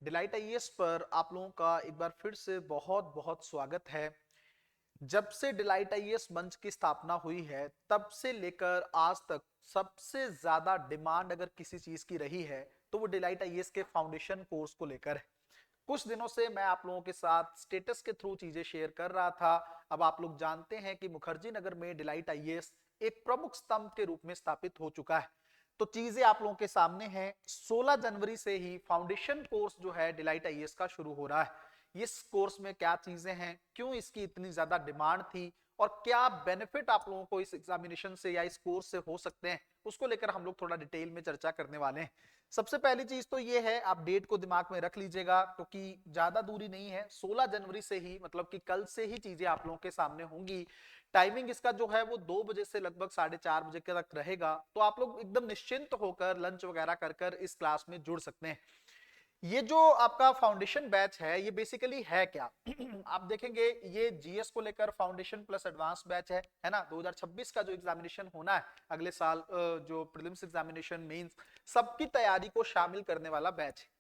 Delight IAS पर आप लोगों का एक बार फिर से बहुत बहुत स्वागत है। जब से डिलाइट आईएएस मंच की स्थापना हुई है तब से लेकर आज तक सबसे ज्यादा डिमांड अगर किसी चीज की रही है तो वो डिलाइट आईएएस के फाउंडेशन कोर्स को लेकर है। कुछ दिनों से मैं आप लोगों के साथ स्टेटस के थ्रू चीजें शेयर कर रहा था। अब आप लोग जानते हैं कि मुखर्जी नगर में डिलाइट आईएएस एक प्रमुख स्तंभ के रूप में स्थापित हो चुका है। तो चीजें आप लोगों के सामने हैं। 16 जनवरी से ही फाउंडेशन कोर्स जो है डिलाइट आईएएस का शुरू हो रहा है। इस कोर्स में क्या चीजें हैं, क्यों इसकी इतनी ज्यादा डिमांड थी और क्या बेनिफिट आप लोगों को इस एग्जामिनेशन से या इस कोर्स से हो सकते हैं, उसको लेकर हम लोग थोड़ा डिटेल में चर्चा करने वाले हैं। सबसे पहली चीज तो ये है, आप डेट को दिमाग में रख लीजिएगा क्योंकि ज्यादा दूरी नहीं है। 16 जनवरी से ही मतलब कि कल से ही चीजें आप लोगों के सामने होंगी। टाइमिंग इसका जो है वो 2 बजे से लगभग 4:30 बजे के तक रहेगा। तो आप लोग एकदम निश्चिंत होकर लंच वगैरह कर कर इस क्लास में जुड़ सकते हैं। ये जो आपका फाउंडेशन बैच है ये बेसिकली है क्या? आप देखेंगे ये जीएस को लेकर फाउंडेशन प्लस एडवांस बैच है ना। 2026 का जो एग्जामिनेशन होना है अगले साल, जो प्रीलिम्स एग्जामिनेशन मेंस सबकी तैयारी को शामिल करने वाला बैच है।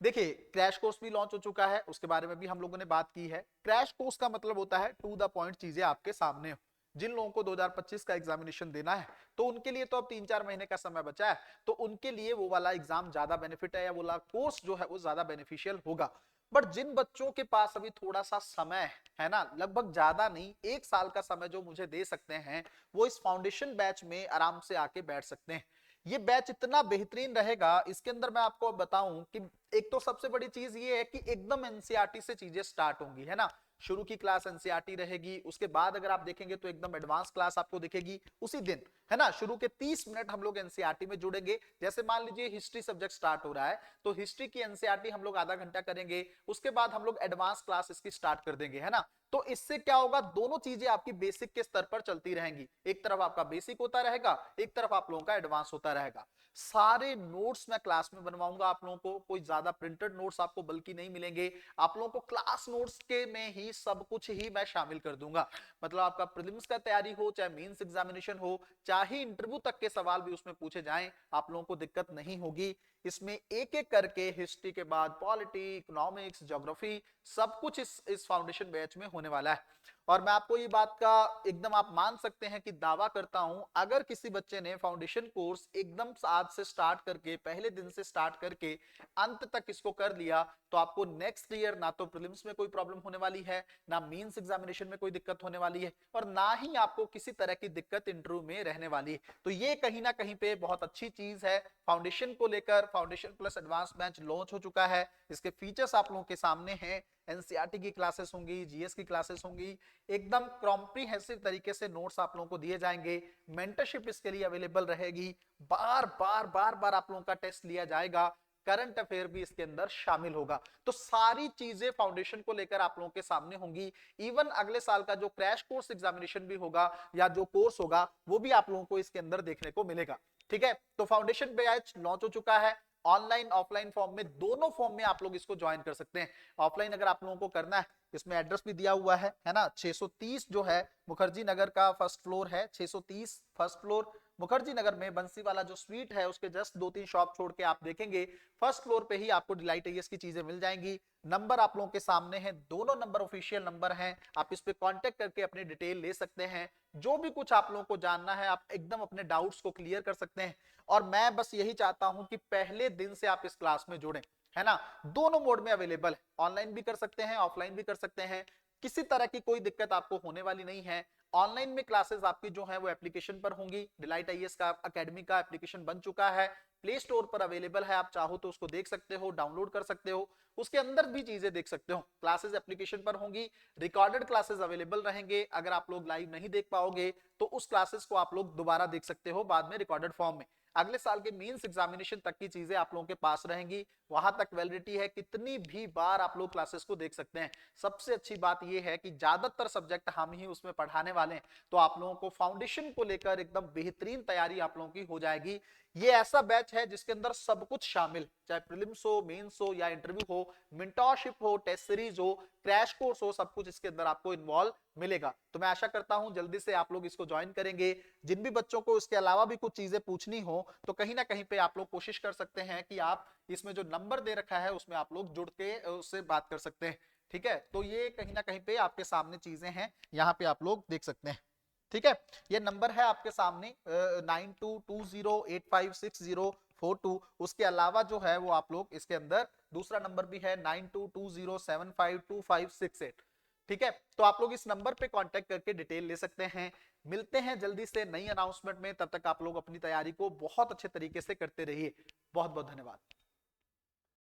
देखिए, क्रैश कोर्स भी लॉन्च हो चुका है, उसके बारे में भी हम लोगों ने बात की है। क्रैश कोर्स का मतलब होता है टू द पॉइंट चीजें आपके सामने हो। जिन लोगों को 2025 का एग्जामिनेशन देना है तो उनके लिए तो अब 3-4 महीने का समय बचा है, तो उनके लिए वो वाला एग्जाम ज्यादा बेनिफिट है या वो वाला कोर्स जो है वो ज्यादा बेनिफिशियल होगा। बट जिन बच्चों के पास अभी थोड़ा सा समय है ना, लगभग ज्यादा नहीं, 1 साल का समय जो मुझे दे सकते हैं, वो इस फाउंडेशन बैच में आराम से आके बैठ सकते हैं। ये बैच इतना बेहतरीन रहेगा, इसके अंदर मैं आपको बताऊं कि एक तो सबसे बड़ी चीज ये है कि एकदम एनसीईआरटी से चीजें स्टार्ट होंगी, है ना। शुरू की क्लास एनसीईआरटी रहेगी, उसके बाद अगर आप देखेंगे तो एकदम एडवांस क्लास आपको दिखेगी उसी दिन, है ना। शुरू के 30 मिनट हम लोग एनसीईआरटी में जुड़ेंगे। जैसे मान लीजिए हिस्ट्री सब्जेक्ट स्टार्ट हो रहा है तो हिस्ट्री की एनसीईआरटी हम लोग आधा घंटा करेंगे, उसके बाद हम लोग एडवांस क्लास इसकी स्टार्ट कर देंगे, है ना। तो इससे क्या होगा, दोनों चीजें आपकी बेसिक के स्तर पर चलती रहेंगी। एक तरफ आपका बेसिक होता रहेगा, एक तरफ आप लोगों का एडवांस होता रहेगा। सारे नोट्स मैं क्लास में बनवाऊंगा आप लोगों को, कोई ज्यादा प्रिंटेड नोट्स आपको बल्कि नहीं मिलेंगे। आप लोगों को क्लास नोट्स के में ही सब कुछ ही मैं शामिल कर दूंगा। मतलब आपका प्रीलिम्स का तैयारी हो, चाहे मेंस एग्जामिनेशन हो, चाहे इंटरव्यू तक के सवाल भी उसमें पूछे जाएं, आप लोगों को दिक्कत नहीं होगी। इसमें एक एक करके हिस्ट्री के बाद पॉलिटी, इकोनॉमिक्स, ज्योग्राफी, सब कुछ इस फाउंडेशन बैच में होने वाला है। और मैं आपको ये बात का एकदम आप मान सकते हैं कि दावा करता हूं, अगर किसी बच्चे ने फाउंडेशन कोर्स एकदम आज से स्टार्ट करके, पहले दिन से स्टार्ट करके अंत तक इसको कर लिया, तो आपको नेक्स्ट ईयर ना तो प्रीलिम्स में कोई प्रॉब्लम होने वाली है, ना मेंस एग्जामिनेशन में कोई दिक्कत होने वाली है, और ना ही आपको किसी तरह की दिक्कत इंटरव्यू में रहने वाली है। तो ये कहीं ना कहीं पे बहुत अच्छी चीज है। फाउंडेशन को लेकर foundation plus advance batch launch हो चुका है। इसके फीचर्स आप लोगों के सामने हैं। एनसीईआरटी की क्लासेस होंगी, जीएस की क्लासेस होंगी, एकदम कॉम्प्रिहेंसिव तरीके से नोट्स आप लोगों को दिए जाएंगे। मेंटरशिप इसके लिए अवेलेबल रहेगी। बार बार बार बार आप लोगों का टेस्ट लिया जाएगा। करंट अफेयर भी इसके अंदर शामिल होगा। तो सारी चीजें फाउंडेशन को लेकर आप लोगों के सामने होंगी। इवन अगले साल का जो क्रैश कोर्स एग्जामिनेशन भी होगा या जो कोर्स होगा वो भी आप लोगों को इसके अंदर देखने को मिलेगा। ठीक है, तो फाउंडेशन बैच लॉन्च हो चुका है। ऑनलाइन ऑफलाइन फॉर्म में, दोनों फॉर्म में आप लोग इसको ज्वाइन कर सकते हैं। ऑफलाइन अगर आप लोगों को करना है, इसमें एड्रेस भी दिया हुआ है ना। 630 जो है मुखर्जी नगर का फर्स्ट फ्लोर है, 630 फर्स्ट फ्लोर मुखर्जी नगर में बंसी वाला जो स्वीट है उसके जस्ट 2-3 शॉप छोड़ के आप देखेंगे फर्स्ट फ्लोर पे ही आपको डिलाइट आईएएस की चीजें मिल जाएंगी। नंबर आप लोगों के सामने हैं, दोनों नंबर ऑफिशियल नंबर हैं। आप इस पे कांटेक्ट करके अपनी डिटेल ले सकते हैं। जो भी कुछ आप लोगों को जानना है आप एकदम अपने डाउट्स को क्लियर कर सकते हैं। और मैं बस यही चाहता हूं कि पहले दिन से आप इस क्लास में जुड़ें, है ना। दोनों मोड में अवेलेबल है, ऑनलाइन भी कर सकते हैं, ऑफलाइन भी कर सकते हैं। किसी तरह की कोई दिक्कत आपको होने वाली नहीं है। ऑनलाइन में क्लासेस आपकी जो है वो एप्लीकेशन पर होंगी। डिलाइट आईएएस का अकेडमी का एप्लीकेशन बन चुका है, प्ले स्टोर पर अवेलेबल है। आप चाहो तो उसको देख सकते हो, डाउनलोड कर सकते हो, उसके अंदर भी चीजें देख सकते हो। क्लासेस एप्लीकेशन पर होंगी, रिकॉर्डेड क्लासेस अवेलेबल रहेंगे। अगर आप लोग लाइव नहीं देख पाओगे तो उस क्लासेस को आप लोग दोबारा देख सकते हो बाद में रिकॉर्डेड फॉर्म में। अगले साल के मेंस एग्जामिनेशन तक की चीजें आप लोगों के पास रहेंगी, वहां तक वैलिडिटी है, कितनी भी बार आप लोग क्लासेस को देख सकते हैं। सबसे अच्छी बात यह है कि ज्यादातर सब्जेक्ट हम ही उसमें पढ़ाने वाले हैं, तो आप लोगों को फाउंडेशन को लेकर एकदम बेहतरीन तैयारी आप लोगों की हो जाएगी। ये ऐसा बैच है जिसके अंदर सब कुछ शामिल, चाहे प्रीलिम्स हो, मेंस हो या इंटरव्यू हो, मेंटरशिप हो, टेस्ट सीरीज हो, क्रैश कोर्स हो, सब कुछ इसके अंदर आपको इन्वॉल्व मिलेगा। तो मैं आशा करता हूं जल्दी से आप लोग इसको ज्वाइन करेंगे। जिन भी बच्चों को इसके अलावा भी कुछ चीजें पूछनी हो तो कहीं ना कहीं पे आप लोग कोशिश कर सकते हैं कि आप इसमें जो नंबर दे रखा है उसमें आप लोग जुड़ के उससे बात कर सकते हैं। ठीक है, तो ये कहीं ना कहीं पे आपके सामने चीजें हैं, यहाँ पे आप लोग देख सकते हैं। ठीक है, ये नंबर है आपके सामने 9220856042। उसके अलावा जो है वो आप लोग इसके अंदर दूसरा नंबर भी है 9220752568। ठीक है, तो आप लोग इस नंबर पे कांटेक्ट करके डिटेल ले सकते हैं। मिलते हैं जल्दी से नई अनाउंसमेंट में, तब तक आप लोग अपनी तैयारी को बहुत अच्छे तरीके से करते रहिए। बहुत बहुत धन्यवाद।